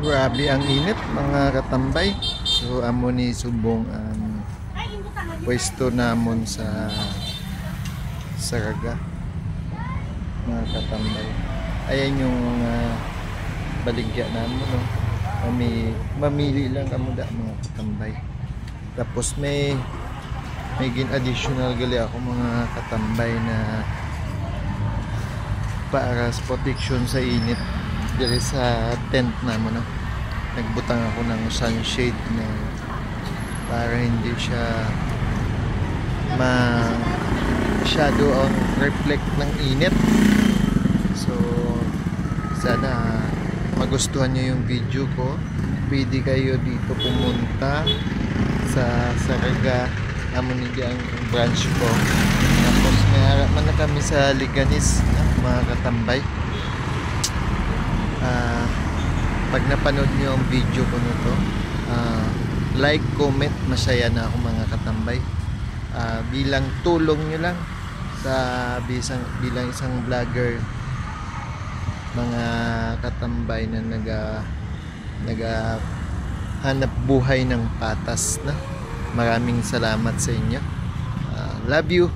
Grabe ang init mga katambay. So amo ni subong ang pwesto namon sa Saraga mga katambay. Ayan yung baligya namon, no. Mamili lang kamo da mga katambay. Tapos may additional gali ako mga katambay na para sa protection sa init diri sa tent naman, no? Nagbutang ako ng sunshade na para hindi siya masyado ang reflect ng init. So sana magustuhan nyo yung video ko. Pwede kayo dito pumunta sa Saraga Amunigi ang branch ko. Tapos may harap man na kami sa Liganis, mga katambay. Pag napanood nyo ang video ko nito, like, comment, masaya na ako mga katambay. Bilang tulong nyo lang sa bilang isang vlogger mga katambay na hanap buhay ng patas na. Maraming salamat sa inyo. Love you.